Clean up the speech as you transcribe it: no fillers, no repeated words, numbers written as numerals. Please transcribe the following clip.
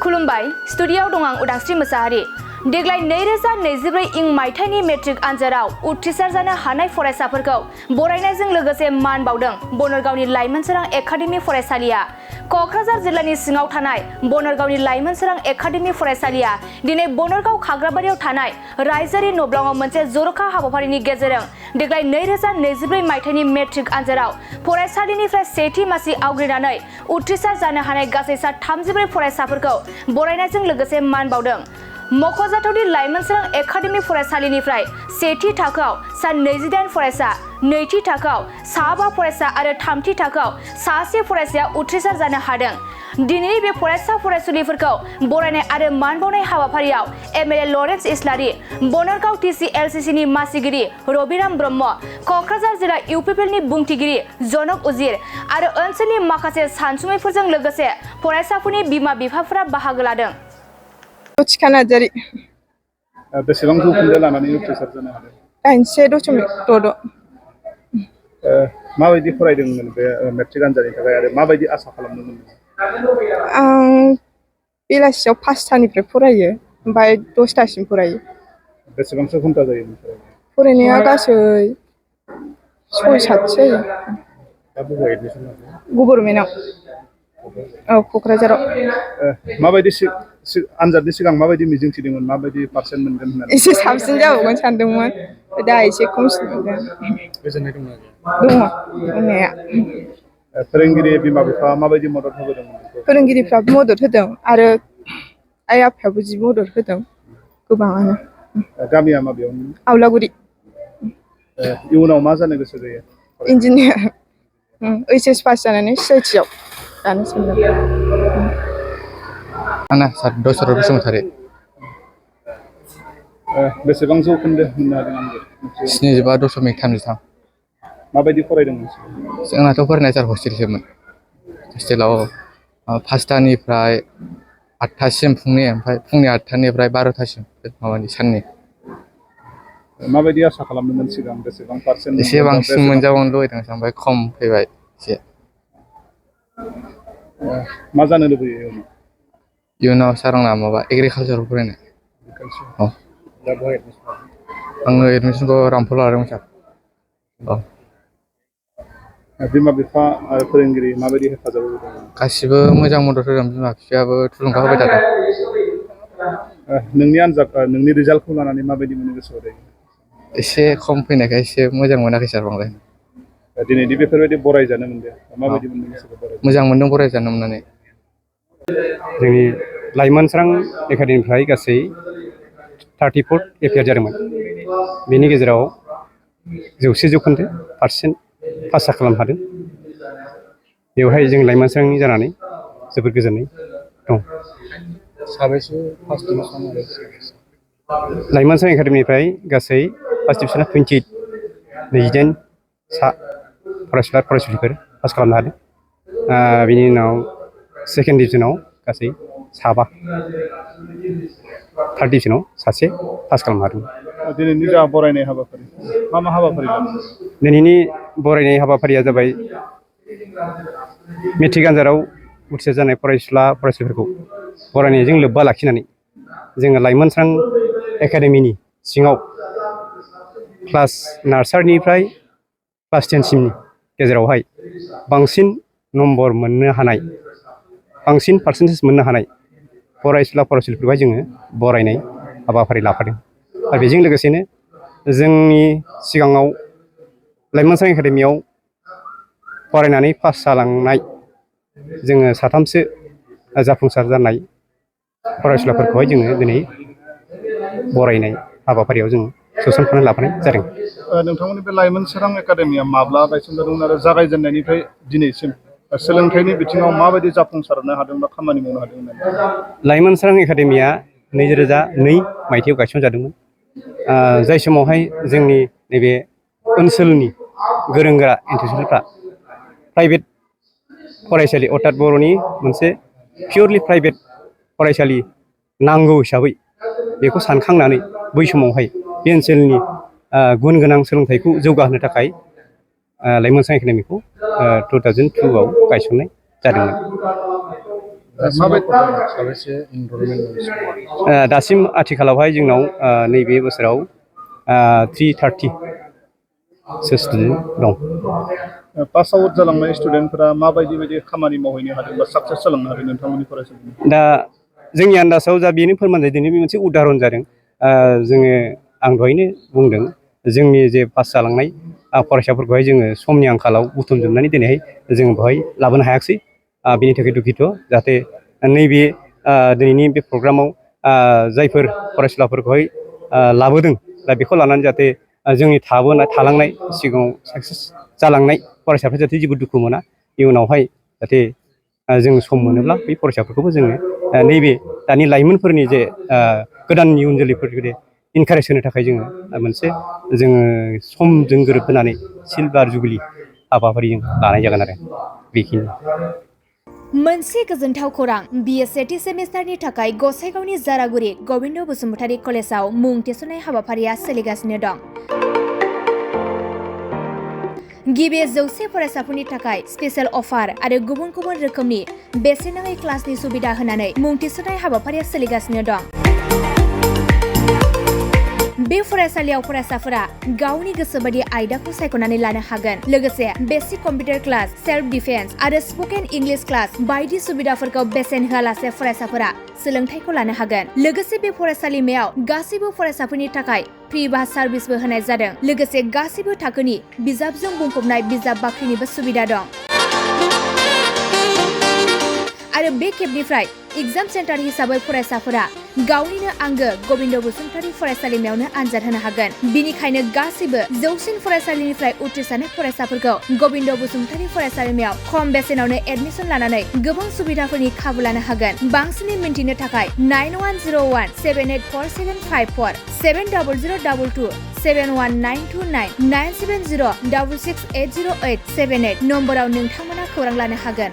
खुलुमबाय स्टुडिय'आव दं आं उदांस्रि मोसाहारि। देग्लाय 2024 इं मायथाइनि मेट्रिक आनजादाव उथ्रिसार जानो हानाय फरायसाफोरखौ बरायनायजों लोगोसे मान बावदों बनरगावनि लाइमोन सोरां एकाडेमि फरायसालिया। क'क्राझार जिल्लानि सिङाव थानाय बनरगावनि लाइमोन सोरां एकाडेमि फरायसालिया दिनै बनरगाव खाग्राबारियाव थानाय रायजोआरि नब्लाङाव मोनसे जर'खा हाबाफारिनि गेजेरजों देग्लाय 2024 मायथाइनि मेट्रिक आनजादाव फरायसालिनिफ्राय सेथि मासि आवग्रिनानै उथ्रिसार जानो हानाय गासै सा 34 फरायसाफोरखौ बरायनायजों लोगोसे मान बावदों। मख'जाथावदि लाइमोन सोरां एकाडेमि फरायसालिनिफ्राय सेथि थाखोआव सा 28 फरायसा, नैथि थाखोआव सा 5 फरायसा आरो थामथि थाखोआव सासे फरायसाया उथ्रिसार जानो हादों। दिनैनि बे फरायसा फरायसुलिफोरखौ बरायनाय आरो मान बावनाय हाबाफारियाव एमएलए लरेन्स इस्लारि, बनरगाव TCLCCनि मासिगिरि रबिराम ब्रह्म, क'क्राझार जिल्ला इउपिपिएलनि बुंथिगिरि जनक उजिर आरो ओनसोलनि माखासे सानसुमैफोरजों लोगोसे फरायसाफोरनि बिमा-बिफाफोरा बाहागो लादों। थिखा नार्जारि। बेसेबां जौखोन्दो लानानै उथ्रिसार जानो हादों? 91.66। माबायदि फरायदोंमोन बे मेट्रिक आनजादनि थाखाय आरो माबायदि आसा खालामदोंमोन? आं बेलासियाव 5टानिफ्राय फरायो, ओमफ्राय 10टासिम फरायो। बेसेबांसो घन्टा जायो? फरायनाया गासै 6-7 जायो। दा बबेयाव एडमिसन लादों? गभर्नमेन्टआव। औ, क'क्राझाराव। माबायदि आनजादनि सिगां माबायदि मिजिंथिदोंमोन, माबायदि पार्सेन्ट मोनगोन होननानै? एसे साबसिन जाबावगोन सानदोंमोन, दा एसे खमसिन मोनदों। गोजोननाय दंना? दङ दंनाया। फोरोंगिरि, बिमा-बिफा माबायदि मदद होबोदोंमोन? फोरोंगिरिफ्राबो मदद होदों आरो आइ-आफायाबो जि मदद होदों गोबाङानो। गामिया माबेयाव? आवलागुरि। इयुनाव मा जानो गोसो जायो? इन्जिनियार। HS पास जानानै CIT आव लानो सानदों। आंना दशरथ बसुमतारी। बेसेबां जौखोन्दो मोननो हादों? 75.33। माबायदि फरायदोंमोन? जोंनाथ' फरायनाया सार हस्टेलसोमोन। हस्टेलाव 5टानिफ्राय 8टासिम फुंनि, ओमफ्राय फुंनि 8टानिफ्राय 12टासिम माबानि साननि। माबायदि आसा खालामदोंमोन सिगां? बेसेबां पार्सेन्ट? एसे बांसिन मोनजाबावनो लुबैदों, ओमफ्राय खम फैबाय एसे। मा जानो लुबैयो? इयुनाव सार आंना माबा एग्रिकालसाराव फरायनाय। दा बहाय एडमिसन लादों? आङो एडमिसनखौ रामफलाव लादोंमोन सार। बिमा-बिफा आरो फोरोंगिरि माबायदि हेफाजाब होदों? गासिबो मोजां मदद होदों, बिमा-बिफायाबो थुलुंगा होबाय थादों। नोंनि आनजाद, नोंनि रिजाल्टखौ लानानै माबायदि मोनो गोसोआव दायो? एसे खम फैनायखाय एसे मोजां मोनाखै सार बांद्राय। दिनैदि बेफोरबायदि बरायजानो मोनदों, माबायदि मोनदों गोसोखौ? मोजां मोनदों बरायजानो मोननानै। जोंनि लाइमोन सोरां एकाडेमिनिफ्राय गासै 34 एपियार जादोंमोन। बेनि गेजेराव 100% पास खालामनो हादों। बेवहाय जों लाइमोन सोरांनि जानानै जोबोद गोजोननाय दं। साबैसे फार्स्ट डिभिजन? लाइमोन सोरां एकाडेमिनिफ्राय गासै फार्स्ट डिभिजना 28 फरायसुला फरायसुलिफोर पास खालामनो हादों। बिनि उनाव सेकेन्ड डिभिजनाव गासै 7, थार्ड डिभिजनाव 1 पास खालामनो हादों। दिनैनि जा बरायनाय हाबाफारि, मा हाबाफारि लादों? दिनैनि बरायनाय हाबाफारिया जाबाय मेट्रिक आनजादाव उथ्रिसार जानाय फरायसुला फरायसुलिफोरखौ बरायनायजों लोब्बा लाखिनानै जोङो लाइमोन सोरां एकाडेमिनि सिङाव क्लास नार्सारिनिफ्राय क्लास 10सिमनि गेजेरावहाय बांसिन नम्बर मोननो हानाय, बांसिन पार्सेन्टेज मोननो हानाय फरायसुला फरायसुलिफोरखौहाय जोङो बरायनाय हाबाफारि लाफादों। आरो बेजों लोगोसेनो जोंनि सिगाङाव लाइमोन सोरां एकाडेमियाव फरायनानै पास जालांनाय जोङो 3सो जाफुंसार जानाय फरायसुलाफोरखौहाय जोङो दिनै बरायनाय हाबाफारियाव जों सोसनफानानै लाफानाय जादों। नोंथांमोननि बे लाइमोन सोरां एकाडेमिया माब्ला गायसनजादोंमोन आरो जागायजेननायनिफ्राय दिनैसिम सोलोंथाइनि बिथिङाव माबायदि जाफुंसारनो हादों बा खामानि मावनो हादों होननानै? लाइमोन सोरां एकाडेमिया 2002 मायथाइयाव गायसनजादोंमोन। जाय समावहाय जोंनि नैबे ओनसोलनि गोरों गोरा इन्स्टिटिउटफ्रा प्राइभेट फरायसालि, अर्थात बर'नि मोनसे पियरलि प्राइभेट फरायसालि नांगौ हिसाबै बेखौ सानखांनानै बै समावहाय बे ओनसोलनि गुन गोनां सोलोंथाइखौ जौगाहोनो थाखाय लाइमोन सोरां एकाडेमिखौ 2002आव गायसननाय जादोंमोन। साबेसे इनरलमेन्ट दासिम आथिखालावहाय जोंनाव नैबे बोसोराव 330 सो स्टुडेन्ट दं। पास आउट जालांनाय स्टुडेन्टफोरा माबायदि खामानि मावहैनो हादों बा साक्सेस जालांनो हादों नोंथांमोननि फरायसालियाव? दा जोंनि आन्दाजाव जा बेनो फोरमान जादों बे मोनसे उदाहरन जादों। आं दहायनो बुंदों जोंनि जे पास जालांनाय फरायसाफोरखौहाय जोङो समनि आंखालाव बुथुमजोबनानै दिनैहाय जों बेवहाय लाबोनो हायाखिसै। बेनि थाखाय दुखित, जाहाथे नैबे दिनैनि बे प्रग्रामाव जायफोर फरायसुलाफोरखौहाय लाबोदों दा बेखौ लानानै जाहाथे जोंनि थालांनाय सिगाङाव साक्सेस जालांनाय फरायसाफ्रा जाहाथे जेबो दुखु मोना, इयुनावहाय जाहाथे जों सम मोनोब्ला बै फरायसाफोरखौबो जोङो नैबे दानि लाइमोनफोरनि जे गोदान इयुन जोलैफोरखौ इनकारेज होनो थाखाय जोङो समजों गोरोबहोनानै सिलभार जुबिलि हाबाफारि लानाय जागोन आरो बेखिनि। मोनसे गोजोनथाव खौरां, बिए सेथि सेमिस्टारनि थाखाय गसाइगावनि जारागुरि गबिन्द बसुमतारी कलेजाव मुं थिसननाय हाबाफारिया सोलिगासिनो दं। गिबि 100 फरायसाफोरनि थाखाय स्पेशेल अफार आरो गुबुन गुबुन रोखोमनि बेसेन नाङै क्लासनि सुबिदा होनानै मुं थिसननाय हाबाफारिया सोलिगासिनो दं। बे फरायसालियाव फरायसाफोरा गावनि गोसोबायदि आयदाखौ सायख'नानै लानो हागोन। लोगोसे basic computer class, self defence आरो स्पकेन इंलिश क्लास बायदि सुबिदाफोरखौ बेसेन होआलासे फरायसाफोरा सोलोंथाइखौ लानो हागोन। लोगोसे बे फरायसालिमायाव गासैबो फरायसाफोरनि थाखाय फ्रि बास सार्भिसबो होनाय जादों। लोगोसे गासैबो थाखोनि बिजाबजों बुंफबनाय बिजाब बाख्रिनिबो सुबिदा दं। आरो बे खेबनिफ्राय एग्जाम सेन्टार हिसाबै फरायसाफोरा गावनिनो आंगो गबिन्द बसुमतारी फरायसालिमायावनो आनजाद होनो हागोन। बिनिखायनो गासैबो जौसिन फरायसालिनिफ्राय उथ्रिसारनाय फरायसाफोरखौ गबिन्द बसुमतारी फरायसालिमायाव खम बेसेनावनो एडमिसन लानानै गोबां सुबिदाफोरनि खाबु लानो हागोन। बांसिनै मिन्थिनो थाखाय 9101784754 7002 71929 97066808878 नम्बराव नोंथांमोना खौरां लानो हागोन।